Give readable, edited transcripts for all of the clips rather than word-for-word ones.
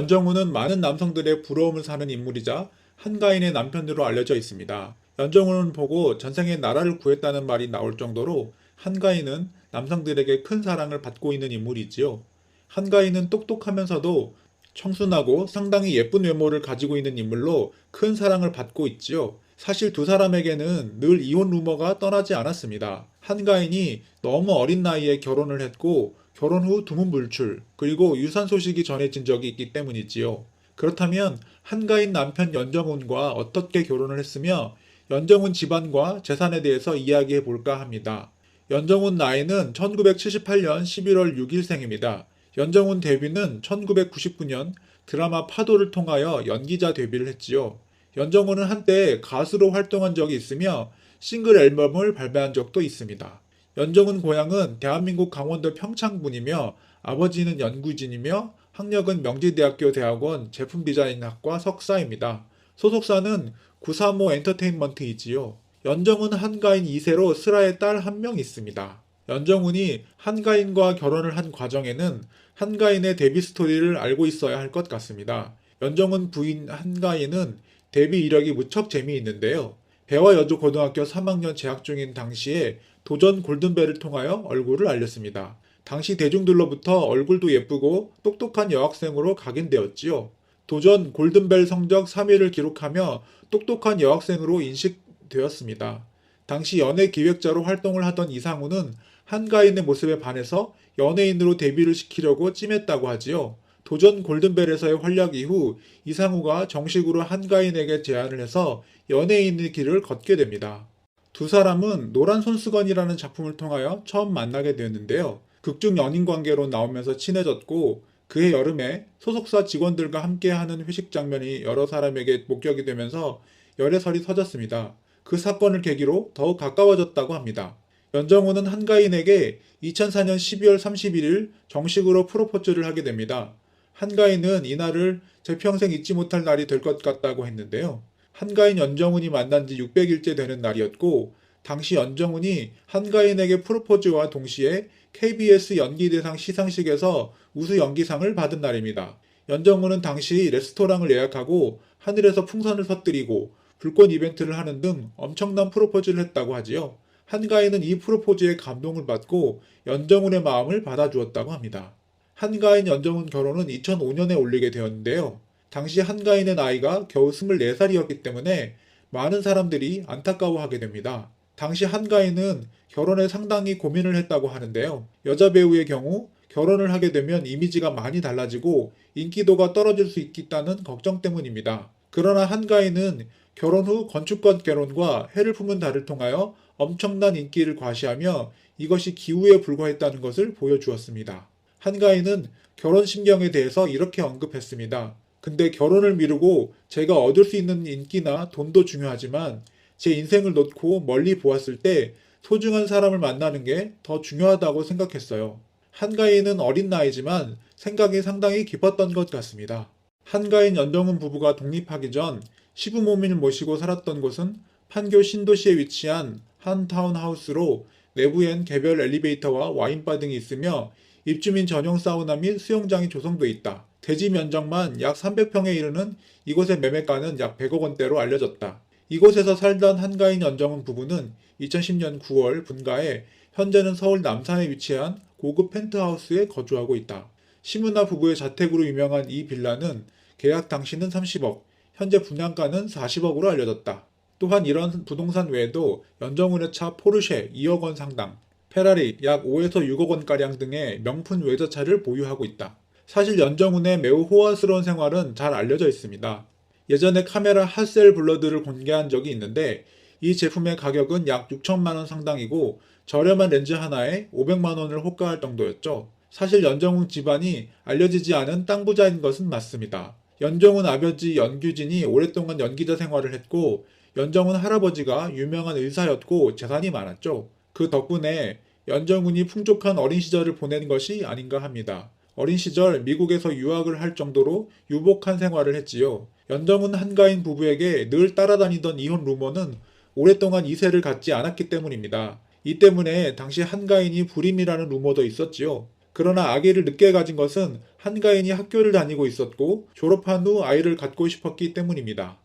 연정훈은 많은 남성들의 부러움을 사는 인물이자 한가인의 남편으로 알려져 있습니다. 연정훈을 보고 전생에 나라를 구했다는 말이 나올 정도로 한가인은 남성들에게 큰 사랑을 받고 있는 인물이지요. 한가인은 똑똑하면서도 청순하고 상당히 예쁜 외모를 가지고 있는 인물로 큰 사랑을 받고 있지요. 사실 두 사람에게는 늘 이혼 루머가 떠나지 않았습니다. 한가인이 너무 어린 나이에 결혼을 했고 결혼 후 두문불출 그리고 유산 소식이 전해진 적이 있기 때문이지요. 그렇다면 한가인 남편 연정훈과 어떻게 결혼을 했으며 연정훈 집안과 재산에 대해서 이야기해 볼까 합니다. 연정훈 나이는 1978년 11월 6일 생입니다. 연정훈 데뷔는 1999년 드라마 파도를 통하여 연기자 데뷔를 했지요. 연정훈은 한때 가수로 활동한 적이 있으며 싱글 앨범을 발매한 적도 있습니다. 연정훈 고향은 대한민국 강원도 평창군이며 아버지는 연구진이며 학력은 명지대학교 대학원 제품디자인학과 석사입니다. 소속사는 935 엔터테인먼트이지요. 연정훈 한가인 2세로 슬아의 딸 한 명 있습니다. 연정훈이 한가인과 결혼을 한 과정에는 한가인의 데뷔 스토리를 알고 있어야 할 것 같습니다. 연정훈 부인 한가인은 데뷔 이력이 무척 재미있는데요. 배화여주고등학교 3학년 재학 중인 당시에 도전 골든벨을 통하여 얼굴을 알렸습니다. 당시 대중들로부터 얼굴도 예쁘고 똑똑한 여학생으로 각인되었지요. 도전 골든벨 성적 3위를 기록하며 똑똑한 여학생으로 인식되었습니다. 당시 연예 기획자로 활동을 하던 이상우는 한가인의 모습에 반해서 연예인으로 데뷔를 시키려고 찜했다고 하지요. 도전 골든벨에서의 활약 이후 이상우가 정식으로 한가인에게 제안을 해서 연예인의 길을 걷게 됩니다. 두 사람은 노란 손수건이라는 작품을 통하여 처음 만나게 되었는데요. 극중 연인 관계로 나오면서 친해졌고 그해 여름에 소속사 직원들과 함께하는 회식 장면이 여러 사람에게 목격이 되면서 열애설이 터졌습니다. 그 사건을 계기로 더욱 가까워졌다고 합니다. 연정훈은 한가인에게 2004년 12월 31일 정식으로 프로포즈를 하게 됩니다. 한가인은 이날을 제 평생 잊지 못할 날이 될 것 같다고 했는데요. 한가인 연정훈이 만난 지 600일째 되는 날이었고 당시 연정훈이 한가인에게 프로포즈와 동시에 KBS 연기대상 시상식에서 우수 연기상을 받은 날입니다. 연정훈은 당시 레스토랑을 예약하고 하늘에서 풍선을 터뜨리고 불꽃 이벤트를 하는 등 엄청난 프로포즈를 했다고 하지요. 한가인은 이 프로포즈에 감동을 받고 연정훈의 마음을 받아주었다고 합니다. 한가인 연정훈 결혼은 2005년에 올리게 되었는데요. 당시 한가인의 나이가 겨우 24살이었기 때문에 많은 사람들이 안타까워하게 됩니다. 당시 한가인은 결혼에 상당히 고민을 했다고 하는데요. 여자 배우의 경우 결혼을 하게 되면 이미지가 많이 달라지고 인기도가 떨어질 수 있다는 걱정 때문입니다. 그러나 한가인은 결혼 후 건축권 결혼과 해를 품은 달을 통하여 엄청난 인기를 과시하며 이것이 기우에 불과했다는 것을 보여주었습니다. 한가인은 결혼 심경에 대해서 이렇게 언급했습니다. 근데 결혼을 미루고 제가 얻을 수 있는 인기나 돈도 중요하지만 제 인생을 놓고 멀리 보았을 때 소중한 사람을 만나는 게 더 중요하다고 생각했어요. 한가인은 어린 나이지만 생각이 상당히 깊었던 것 같습니다. 한가인 연정훈 부부가 독립하기 전 시부모님을 모시고 살았던 곳은 판교 신도시에 위치한 한 타운하우스로 내부엔 개별 엘리베이터와 와인바 등이 있으며 입주민 전용 사우나 및 수영장이 조성돼 있다. 대지 면적만 약 300평에 이르는 이곳의 매매가는 약 100억 원대로 알려졌다. 이곳에서 살던 한가인 연정훈 부부는 2010년 9월 분가해 현재는 서울 남산에 위치한 고급 펜트하우스에 거주하고 있다. 심은하 부부의 자택으로 유명한 이 빌라는 계약 당시는 30억, 현재 분양가는 40억으로 알려졌다. 또한 이런 부동산 외에도 연정훈의 차 포르쉐 2억 원 상당, 페라리 약 5에서 6억 원가량 등의 명품 외제차를 보유하고 있다. 사실 연정훈의 매우 호화스러운 생활은 잘 알려져 있습니다. 예전에 카메라 핫셀 블러드를 공개한 적이 있는데 이 제품의 가격은 약 6천만 원 상당이고 저렴한 렌즈 하나에 500만 원을 호가할 정도였죠. 사실 연정훈 집안이 알려지지 않은 땅 부자인 것은 맞습니다. 연정훈 아버지 연규진이 오랫동안 연기자 생활을 했고 연정훈 할아버지가 유명한 의사였고 재산이 많았죠. 그 덕분에 연정훈이 풍족한 어린 시절을 보낸 것이 아닌가 합니다. 어린 시절 미국에서 유학을 할 정도로 유복한 생활을 했지요. 연정훈 한가인 부부에게 늘 따라다니던 이혼 루머는 오랫동안 이세를 갖지 않았기 때문입니다. 이 때문에 당시 한가인이 불임이라는 루머도 있었지요. 그러나 아기를 늦게 가진 것은 한가인이 학교를 다니고 있었고 졸업한 후 아이를 갖고 싶었기 때문입니다.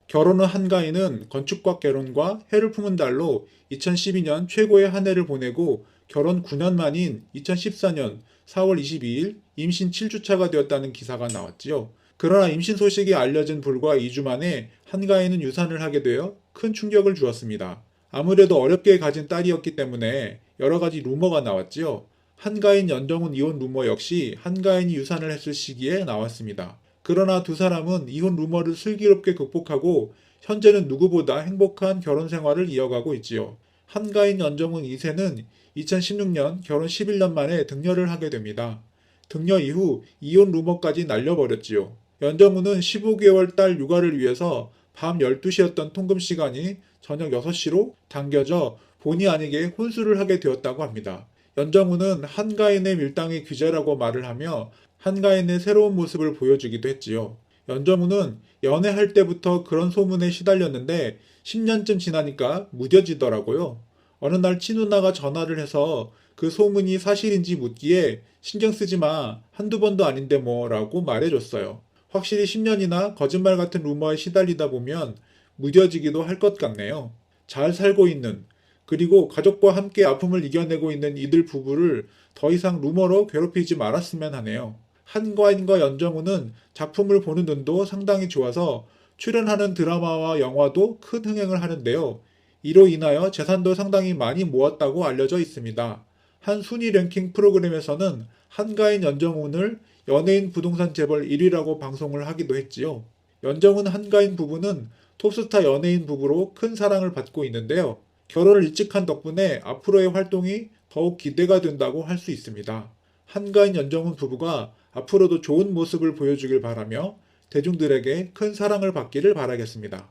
결혼 후 한가인은 건축과 결혼과 해를 품은 달로 2012년 최고의 한 해를 보내고 결혼 9년 만인 2014년 4월 22일 임신 7주차가 되었다는 기사가 나왔지요. 그러나 임신 소식이 알려진 불과 2주 만에 한가인은 유산을 하게 되어 큰 충격을 주었습니다. 아무래도 어렵게 가진 딸이었기 때문에 여러 가지 루머가 나왔지요. 한가인 연정훈 이혼 루머 역시 한가인이 유산을 했을 시기에 나왔습니다. 그러나 두 사람은 이혼 루머를 슬기롭게 극복하고 현재는 누구보다 행복한 결혼 생활을 이어가고 있지요. 한가인 연정훈 2세는 2016년 결혼 11년 만에 등려를 하게 됩니다. 등려 이후 이혼 루머까지 날려버렸지요. 연정훈은 15개월 딸 육아를 위해서 밤 12시였던 통금 시간이 저녁 6시로 당겨져 본의 아니게 혼수를 하게 되었다고 합니다. 연정훈은 한가인의 밀당의 귀재라고 말을 하며 한가인의 새로운 모습을 보여주기도 했지요. 연정훈은 연애할 때부터 그런 소문에 시달렸는데 10년쯤 지나니까 무뎌지더라고요. 어느 날 친누나가 전화를 해서 그 소문이 사실인지 묻기에 신경 쓰지 마. 한두 번도 아닌데 뭐 라고 말해줬어요. 확실히 10년이나 거짓말 같은 루머에 시달리다 보면 무뎌지기도 할 것 같네요. 잘 살고 있는 그리고 가족과 함께 아픔을 이겨내고 있는 이들 부부를 더 이상 루머로 괴롭히지 말았으면 하네요. 한가인과 연정훈은 작품을 보는 눈도 상당히 좋아서 출연하는 드라마와 영화도 큰 흥행을 하는데요. 이로 인하여 재산도 상당히 많이 모았다고 알려져 있습니다. 한 순위 랭킹 프로그램에서는 한가인 연정훈을 연예인 부동산 재벌 1위라고 방송을 하기도 했지요. 연정훈 한가인 부부는 톱스타 연예인 부부로 큰 사랑을 받고 있는데요. 결혼을 일찍 한 덕분에 앞으로의 활동이 더욱 기대가 된다고 할 수 있습니다. 한가인 연정훈 부부가 앞으로도 좋은 모습을 보여주길 바라며 대중들에게 큰 사랑을 받기를 바라겠습니다.